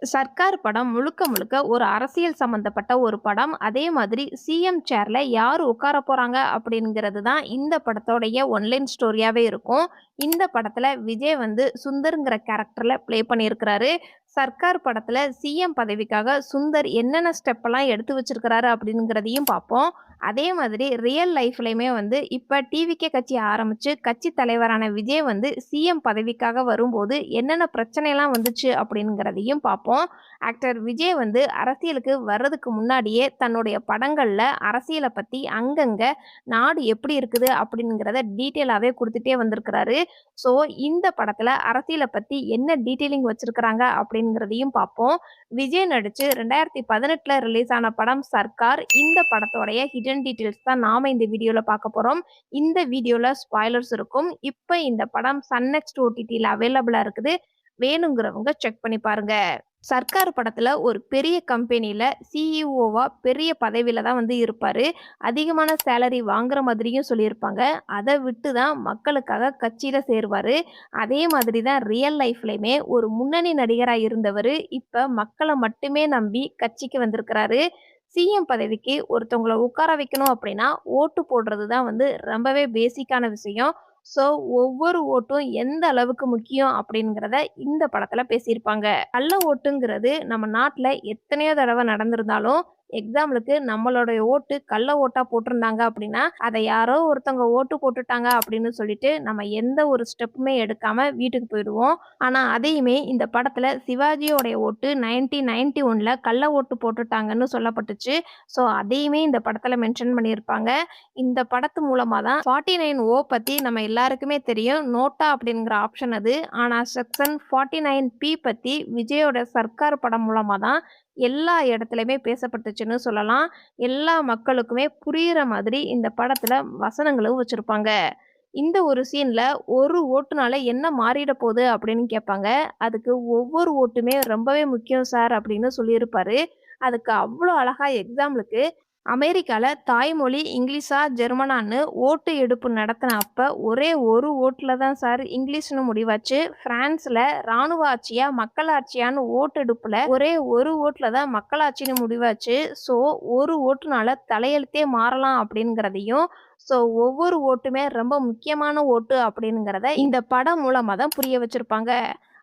சர்க்கார் படம் முழுக்க முழுக்க ஒரு அரசியல் சம்மந்தப்பட்ட ஒரு படம். அதே மாதிரி சிஎம் சேர்ல யார் உட்கார போறாங்க அப்படிங்கிறது தான் இந்த படத்தோடைய ஒன்லைன் ஸ்டோரியாவே இருக்கும். இந்த படத்துல விஜய் வந்து சுந்தர்ங்கிற கேரக்டர்ல ப்ளே பண்ணியிருக்கிறாரு. சர்க்கார் படத்துல சிஎம் பதவிக்காக சுந்தர் என்னென்ன ஸ்டெப்பெல்லாம் எடுத்து வச்சிருக்கிறாரு அப்படிங்கிறதையும் பார்ப்போம். அதே மாதிரி ரியல் லைஃப்லயுமே வந்து இப்ப டிவிகே கட்சி ஆரம்பிச்சு கட்சி தலைவரான விஜய் வந்து சிஎம் பதவிக்காக வரும்போது என்னென்ன பிரச்சனைலாம் வந்துச்சு அப்படிங்கிறதையும் பார்ப்போம். ஆக்டர் விஜய் வந்து அரசியலுக்கு வர்றதுக்கு முன்னாடியே தன்னுடைய படங்கள்ல அரசியலை பத்தி அங்கங்க நாடு எப்படி இருக்குது அப்படிங்கிறத டீட்டெயிலாவே குடுத்துட்டே வந்திருக்கிறாரு. ஸோ இந்த படத்துல அரசியல பத்தி என்ன டீட்டெயிலிங் வச்சிருக்கிறாங்க அப்படிங்கிறதையும் பார்ப்போம். விஜய் நடிச்சு 2018ல ரிலீஸ் ஆன படம் சர்க்கார். இந்த படத்தோடைய ஹிடன் டீட்டெயில்ஸ் தான் நாம இந்த வீடியோல பார்க்க போறோம். இந்த வீடியோல ஸ்பாய்லர்ஸ் இருக்கும். இப்ப இந்த படம் சன் நெக்ஸ்ட் ஓடிடில அவைலபிளா இருக்குது. வேணுங்கிறவங்க செக் பண்ணி பாருங்க. சர்க்கார் படத்துல ஒரு பெரிய கம்பெனில சிஇஓவா பெரிய பதவியில தான் வந்து இருப்பாரு. அதிகமான சேலரி வாங்குற மாதிரியும் சொல்லியிருப்பாங்க. அத விட்டு தான் மக்களுக்காக கட்சியில சேருவாரு. அதே மாதிரி தான் ரியல் லைஃப்லயுமே ஒரு முன்னணி நடிகரா இருந்தவரு, இப்ப மக்கள மட்டுமே நம்பி கட்சிக்கு வந்திருக்கிறாரு. சிஎம் பதவிக்கு ஒருத்தவங்கள உட்கார வைக்கணும் அப்படின்னா, ஓட்டு போடுறது தான் வந்து ரொம்பவே பேசிக்கான விஷயம். ஸோ, ஒவ்வொரு ஓட்டும் எந்த அளவுக்கு முக்கியம் அப்படிங்கிறத இந்த படத்துல பேசியிருப்பாங்க. கள்ள ஓட்டுங்கிறது நம்ம நாட்டுல எத்தனையோ தடவ நடந்திருந்தாலும், எக்ஸாம்பிளுக்கு நம்மளுடைய ஓட்டு கள்ள ஓட்டா போட்டிருந்தாங்க அப்படின்னா, அத யாரோ ஒருத்தவங்க ஓட்டு போட்டுட்டாங்க அப்படின்னு சொல்லிட்டு, நம்ம எந்த ஒரு ஸ்டெப்புமே எடுக்காம வீட்டுக்கு போயிடுவோம். ஆனா, அதையுமே இந்த படத்துல சிவாஜியோடைய ஓட்டு 1991ல கள்ள ஓட்டு போட்டுட்டாங்கன்னு சொல்லப்பட்டுச்சு. ஸோ, அதையுமே இந்த படத்துல மென்ஷன் பண்ணியிருப்பாங்க. இந்த படத்து மூலமா தான் 49 பத்தி நம்ம எல்லாருக்குமே தெரியும். நோட்டா அப்படிங்கிற ஆப்ஷன் அது. ஆனா செக்ஷன் 49 பத்தி விஜயோட சர்க்கார் படம் மூலமா தான் எல்லா இடத்துலயுமே பேசப்பட்டுச்சுன்னு சொல்லலாம். எல்லா மக்களுக்குமே புரியிற மாதிரி இந்த படத்துல வசனங்களும் வச்சிருப்பாங்க. இந்த ஒரு சீன்ல ஒரு ஓட்டுனால என்ன மாறிட போகுது அப்படின்னு கேட்பாங்க. அதுக்கு ஒவ்வொரு ஓட்டுமே ரொம்பவே முக்கியம் சார் அப்படின்னு சொல்லியிருப்பாரு. அதுக்கு அவ்வளோ அழகா எக்ஸாம்பிளுக்கு அமெரிக்கால தாய்மொழி இங்கிலீஷா, ஜெர்மனான்னு ஓட்டு எடுப்பு நடத்தின அப்ப ஒரே ஒரு ஓட்டுல தான் சார் இங்கிலீஷ்னு முடிவாச்சு. பிரான்ஸ்ல ராணுவ ஆட்சியா, மக்களாட்சியான்னு ஓட்டெடுப்புல ஒரே ஒரு ஓட்டுல தான் மக்களாட்சின்னு முடிவாச்சு. ஸோ ஒரு ஓட்டுனால தலையெழுத்தே மாறலாம் அப்படிங்கிறதையும், ஸோ ஒவ்வொரு ஓட்டுமே ரொம்ப முக்கியமான ஓட்டு அப்படிங்கிறத இந்த படம் மூலமா தான் புரிய வச்சிருப்பாங்க.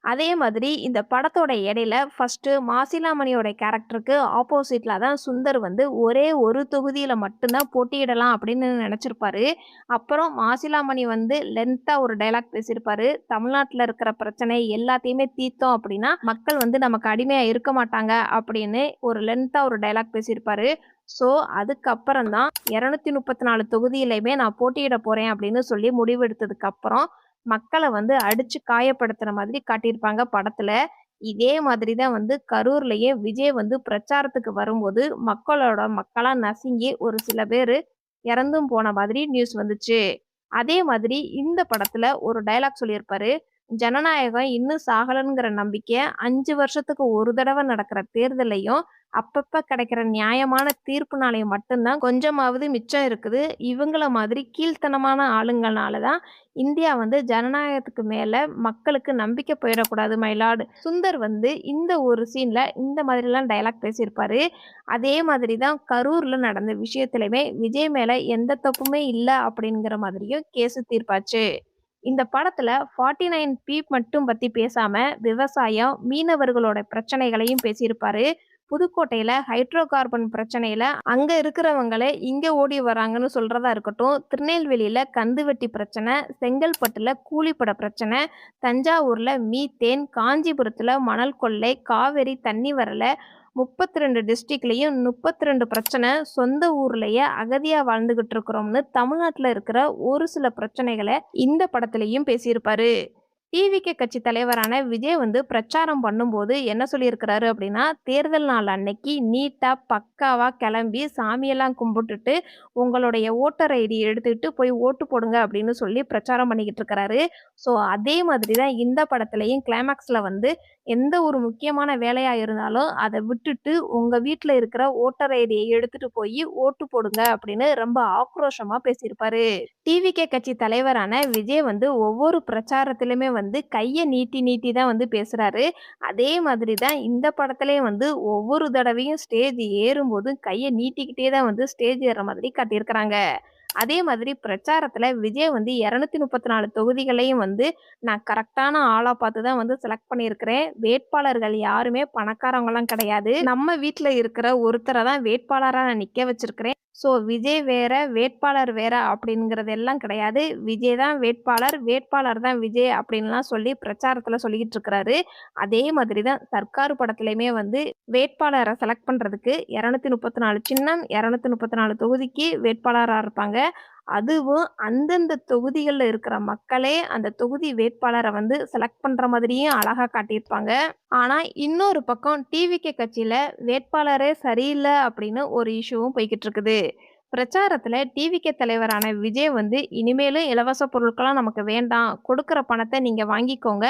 அதே மாதிரி இந்த படத்தோட இடையில ஃபர்ஸ்ட்டு மாசிலாமணியோட கேரக்டருக்கு ஆப்போசிட்ல தான் சுந்தர் வந்து ஒரே ஒரு தொகுதியில மட்டும் தான் போட்டியிடலாம் அப்படின்னு நினைச்சிருப்பாரு. அப்புறம் மாசிலாமணி வந்து லென்த்தா ஒரு டயலாக் பேசியிருப்பாரு. தமிழ்நாட்டுல இருக்கிற பிரச்சனை எல்லாத்தையுமே தீர்த்தோம் அப்படின்னா, மக்கள் வந்து நமக்கு அடிமையா இருக்க மாட்டாங்க அப்படின்னு ஒரு லென்த்தா ஒரு டயலாக் பேசியிருப்பாரு. ஸோ, அதுக்கப்புறம் தான் 234 தொகுதியிலயுமே நான் போட்டியிட போறேன் அப்படின்னு சொல்லி முடிவெடுத்ததுக்கு அப்புறம் மக்கள வந்து அடிச்சு காயப்படுத்துற மாதிரி காட்டியிருப்பாங்க படத்துல. இதே மாதிரி தான் வந்து கரூர்லயே விஜய் வந்து பிரச்சாரத்துக்கு வரும்போது, மக்களோட மக்களா நசுங்கி ஒரு சில பேரு இறந்தும் போன மாதிரி நியூஸ் வந்துச்சு. அதே மாதிரி இந்த படத்துல ஒரு டயலாக் சொல்லியிருப்பாரு. ஜனநாயகம் இன்னும் சாகலங்கிற நம்பிக்கை 5 வருஷத்துக்கு ஒரு தடவ நடக்கிற தேர்தல்லையும், அப்பப்ப கிடைக்கிற நியாயமான தீர்ப்புனாலயும் மட்டும் தான் கொஞ்சமாவது மிச்சம் இருக்குது. இவங்கள மாதிரி கீழ்த்தனமான ஆளுங்கனால தான் இந்தியா வந்து ஜனநாயகத்துக்கு மேல மக்களுக்கு நம்பிக்கை போயிடக்கூடாது மை லார்ட். சுந்தர் வந்து இந்த ஒரு சீன்ல இந்த மாதிரிலாம் டயலாக் பேசியிருப்பாரு. அதே மாதிரி தான் கரூர்ல நடந்த விஷயத்திலயுமே விஜய் மேல எந்த தப்புமே இல்ல அப்படிங்கிற மாதிரியும் கேஸ் தீர்ப்பாச்சு. இந்த படத்துல 49 மட்டும் பத்தி பேசாம விவசாயம், மீனவர்களோட பிரச்சனைகளையும் பேசியிருப்பாரு. புதுக்கோட்டையில ஹைட்ரோ கார்பன் பிரச்சனையில அங்க இருக்கிறவங்களே இங்க ஓடி வராங்கன்னு சொல்றதா இருக்கட்டும், திருநெல்வேலியில கந்துவட்டி பிரச்சனை, செங்கல்பட்டுல கூலிப்பட பிரச்சனை, தஞ்சாவூர்ல மீத்தேன், காஞ்சிபுரத்துல மணல் கொள்ளை, காவேரி தண்ணி வரல, 32 டிஸ்ட்ரிக்ட்லயும் 32 பிரச்சனை, சொந்த ஊர்லயே அகதியா வாழ்ந்துகிட்டு இருக்கிறோம்னு தமிழ்நாட்டுல இருக்கிற ஒரு சில பிரச்சனைகளை இந்த படத்துலயும் பேசியிருப்பாரு. டிவிகே கட்சி தலைவரான விஜய் வந்து பிரச்சாரம் பண்ணும்போது என்ன சொல்லியிருக்கிறாரு அப்படின்னா, தேர்தல் நாள் அன்னைக்கு நீட்டா பக்காவா கிளம்பி சாமியெல்லாம் கும்பிட்டுட்டு உங்களுடைய ஓட்டர் ஐடி எடுத்துக்கிட்டு போய் ஓட்டு போடுங்க அப்படின்னு சொல்லி பிரச்சாரம் பண்ணிக்கிட்டு இருக்கிறாரு. ஸோ அதே மாதிரி தான் இந்த படத்துலையும் கிளைமேக்ஸ்ல வந்து எந்த ஒரு முக்கியமான வேலையா இருந்தாலும் அதை விட்டுட்டு உங்க வீட்டில் இருக்கிற ஓட்டர் ஐடியை எடுத்துட்டு போய் ஓட்டு போடுங்க அப்படின்னு ரொம்ப ஆக்ரோஷமா பேசியிருப்பாரு. டிவிகே கட்சி தலைவரான விஜய் வந்து ஒவ்வொரு பிரச்சாரத்திலுமே வந்து கைய நீட்டி நீட்டி தான் வந்து பேசுறாரு. அதே மாதிரி தான் இந்த படத்திலயும் வந்து ஒவ்வொரு தடவையும் ஸ்டேஜ் ஏறும்போது கைய நீட்டிக்கிட்டே தான் வந்து ஸ்டேஜ் ஏறுற மாதிரி காட்டியிருக்கிறாங்க. அதே மாதிரி பிரச்சாரத்துல விஜய் வந்து 234 தொகுதிகளையும் வந்து நான் கரெக்டான ஆளா பார்த்து தான் வந்து செலக்ட் பண்ணியிருக்கிறேன். வேட்பாளர்கள் யாருமே பணக்காரவங்கலாம் கிடையாது. நம்ம வீட்ல இருக்கிற ஒருத்தர தான் வேட்பாளரா நான் நிக்க வச்சிருக்கிறேன். ஸோ விஜய் வேற, வேட்பாளர் வேற அப்படிங்கிறது எல்லாம் கிடையாது. விஜய் தான் வேட்பாளர், வேட்பாளர் தான் விஜய் அப்படின்லாம் சொல்லி பிரச்சாரத்துல சொல்லிக்கிட்டு இருக்கிறாரு. அதே மாதிரி தான் சர்க்கார் படத்துலயுமே வந்து வேட்பாளர செலக்ட் பண்றதுக்கு 234 சின்னம், 234 தொகுதிக்கு வேட்பாளரா இருப்பாங்க. அதுவும் அந்தந்த தொகுதிகள்ல இருக்கிற மக்களே அந்த தொகுதி வேட்பாளர வந்து செலக்ட் பண்ற மாதிரியும் அழகா காட்டியிருப்பாங்க. ஆனா, இன்னொரு பக்கம் டிவிகே கட்சியில வேட்பாளரே சரியில்ல அப்படின்னு ஒரு இஷ்யூவும் போய்க்கிட்டு இருக்குது. பிரச்சாரத்துல டிவிகே தலைவரான விஜய் வந்து இனிமேலும் இலவச பொருட்கள்லாம் நமக்கு வேண்டாம். கொடுக்குற பணத்த நீங்க வாங்கிக்கோங்க.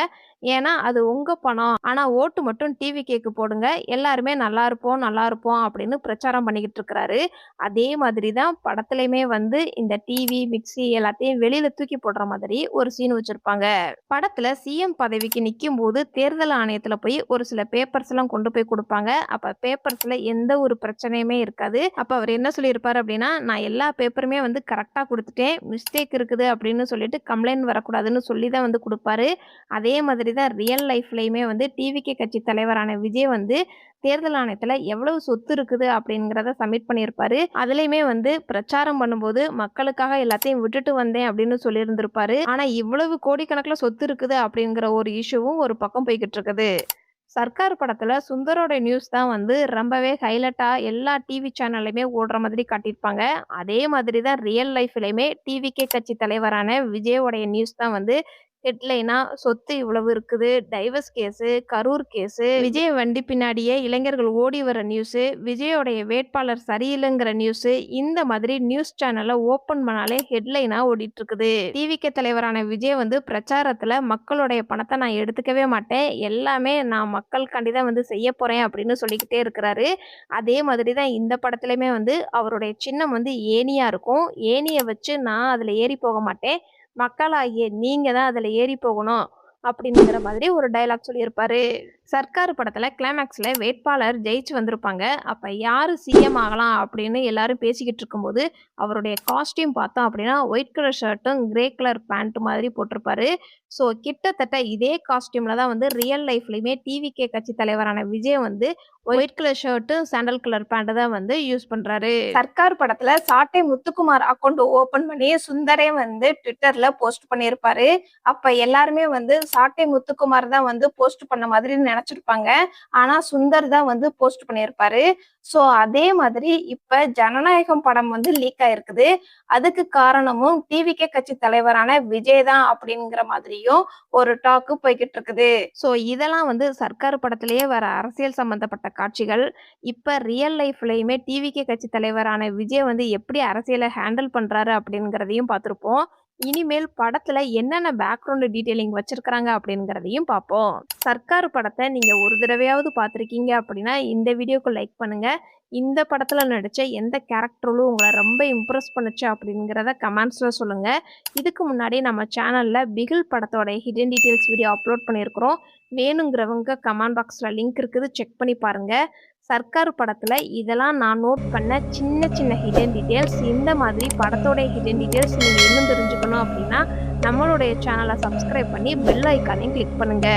ஏன்னா, அது உங்க பணம். ஆனா ஓட்டு மட்டும் டிவிகேக்கு போடுங்க. எல்லாருமே நல்லா இருப்போம், நல்லா இருப்போம் அப்படின்னு பிரச்சாரம் பண்ணிக்கிட்டு இருக்கிறாரு. அதே மாதிரி தான் படத்துலயுமே வந்து இந்த டிவி, மிக்ஸி எல்லாத்தையும் வெளியில தூக்கி போடுற மாதிரி ஒரு சீன் வச்சிருப்பாங்க. படத்துல சிஎம் பதவிக்கு நிக்கும்போது தேர்தல் ஆணையத்துல போய் ஒரு சில பேப்பர்ஸ்லாம் கொண்டு போய் குடுப்பாங்க. அப்ப பேப்பர்ஸ்ல எந்த ஒரு பிரச்சனையுமே இருக்காது. அப்ப அவர் என்ன சொல்லியிருப்பாரு அப்படின்னா, "நான் எல்லா பேப்பருமே வந்து கரெக்ட்டா குடுத்துட்டேன். மிஸ்டேக் இருக்குது அப்படின்னு சொல்லிட்டு கம்ப்ளைண்ட் வரக்கூடாதுன்னு சொல்லி தான் வந்து குடுப்பாரு." அதே மாதிரி தான் ரியல் லைஃப்லயுமே வந்து டிவிகே கட்சி தலைவரான விஜய் வந்து தேர்தல் ஆணையத்துல எவ்வளவு சொத்து இருக்குது அப்படிங்கிறத சப்மிட் பண்ணியிருப்பாரு. அதுலயுமே வந்து பிரச்சாரம் பண்ணும்போது மக்களுக்காக எல்லாத்தையும் விட்டுட்டு வந்தேன் அப்படின்னு சொல்லியிருந்திருப்பாரு. ஆனா இவ்வளவு கோடிக்கணக்குல சொத்து இருக்குது அப்படிங்கிற ஒரு இஷ்யூவும் ஒரு பக்கம் போய்க்கிட்டு இருக்குது. சர்க்கார் படத்துல சுந்தரோட நியூஸ் தான் வந்து ரொம்பவே ஹைலைட்டா எல்லா டிவி சேனல்லையுமே ஓடுற மாதிரி காட்டியிருப்பாங்க. அதே மாதிரி தான் ரியல் லைஃப்லயுமே டிவிகே கட்சி தலைவரான விஜயோடைய நியூஸ் தான் வந்து ஹெட்லைனா சொத்து இவ்வளவு இருக்குது, divorce case, Karur case, Vijay வண்டி பின்னாடியே இளைஞர்கள் ஓடி வர நியூஸு, விஜயோடைய வேட்பாளர் சரியில்லைங்கிற நியூஸு, இந்த மாதிரி நியூஸ் சேனல ஓப்பன் பண்ணாலே ஹெட்லைனா ஓடிட்டு இருக்குது. டிவிகே தலைவரான விஜய் வந்து பிரச்சாரத்துல மக்களுடைய பணத்தை நான் எடுத்துக்கவே மாட்டேன். எல்லாமே நான் மக்களுக்காண்டி தான் வந்து செய்ய போறேன் அப்படின்னு சொல்லிக்கிட்டே இருக்கிறாரு. அதே மாதிரி தான் இந்த படத்துலயுமே வந்து அவருடைய சின்னம் வந்து ஏணியா இருக்கும். ஏணிய வச்சு நான் அதுல ஏறி போக மாட்டேன். மக்களாகிய நீங்க தான் அதுல ஏறி போகணும். அப்படிங்கிற மாதிரி ஒரு டயலாக் சொல்லியிருப்பாரு. சர்க்கார் படத்துல கிளைமாக்ஸ்ல வேட்பாளர் ஜெயிச்சு வந்திருப்பாங்க. அப்ப யாரு சிஎம் ஆகலாம் அப்படின்னு எல்லாரும் பேசிக்கிட்டு இருக்கும்போது, அவருடைய காஸ்டியூம் பார்த்தோம் அப்படின்னா, ஒயிட் கலர் ஷர்ட்டும், கிரே கலர் பேண்ட் மாதிரி போட்டிருப்பாரு. ஸோ கிட்டத்தட்ட இதே காஸ்டியூம்ல தான் வந்து ரியல் லைஃப்லயுமே டிவிகே கட்சி தலைவரான விஜய் வந்து ஒயிட் கலர் ஷர்ட்டும், சாண்டல் கலர் பேண்ட் தான் வந்து யூஸ் பண்றாரு. சர்க்கார் படத்துல சாட்டை முத்துக்குமார் அக்கவுண்ட் ஓபன் பண்ணி சுந்தரே வந்து ட்விட்டர்ல போஸ்ட் பண்ணியிருப்பாரு. அப்ப எல்லாருமே வந்து சாட்டை முத்துக்குமார் தான் வந்து போஸ்ட் பண்ண மாதிரி நினைச்சிருப்பாங்க. ஆனா சுந்தர் தான் வந்து போஸ்ட் பண்ணியிருப்பாரு. சோ அதே மாதிரி இப்ப ஜனநாயகம் படம் வந்து லீக் ஆயிருக்குது. அதுக்கு காரணமும் டிவிகே கட்சி தலைவரான விஜய் தான் அப்படிங்கிற மாதிரியும் ஒரு டாக்கு போய்கிட்டு இருக்குது. சோ இதெல்லாம் வந்து சர்க்கார் படத்திலேயே வர அரசியல் சம்பந்தப்பட்ட காட்சிகள். இப்ப ரியல் லைஃப்லயுமே டிவிகே கட்சி தலைவரான விஜய் வந்து எப்படி அரசியலை ஹேண்டில் பண்றாரு அப்படிங்கிறதையும் பார்த்திருப்போம். இனிமேல் படத்துல என்னென்ன பேக்ரவுண்ட் டீடைலிங் வச்சிருக்கிறாங்க அப்படிங்கிறதையும் பார்ப்போம். சர்க்கார் படத்தை நீங்க ஒரு தடவையாவது பார்த்துருக்கீங்க அப்படின்னா இந்த வீடியோக்கு லைக் பண்ணுங்க. இந்த படத்துல நடிச்ச எந்த கேரக்டரும் உங்களை ரொம்ப இம்ப்ரெஸ் பண்ணுச்சு அப்படிங்கிறத கமெண்ட்ஸ்ல சொல்லுங்க. இதுக்கு முன்னாடி நம்ம சேனல்ல பிகில் படத்தோட ஹிடன் டீடைல்ஸ் வீடியோ அப்லோட் பண்ணியிருக்கிறோம். வேணுங்கிறவங்க கமெண்ட் பாக்ஸ்ல லிங்க் இருக்குது, செக் பண்ணி பாருங்க. சர்க்கார் படத்துல இதெல்லாம் நான் நோட் பண்ண சின்ன சின்ன ஹிடன் டீடைல்ஸ். இந்த மாதிரி படத்தோட ஹிடன் டீடைல்ஸ் நீங்க இன்னும் தெரிஞ்சுக்கணும் அப்படின்னா நம்மளுடைய சேனலை சப்ஸ்கிரைப் பண்ணி பெல் ஐக்கானையும் கிளிக் பண்ணுங்க.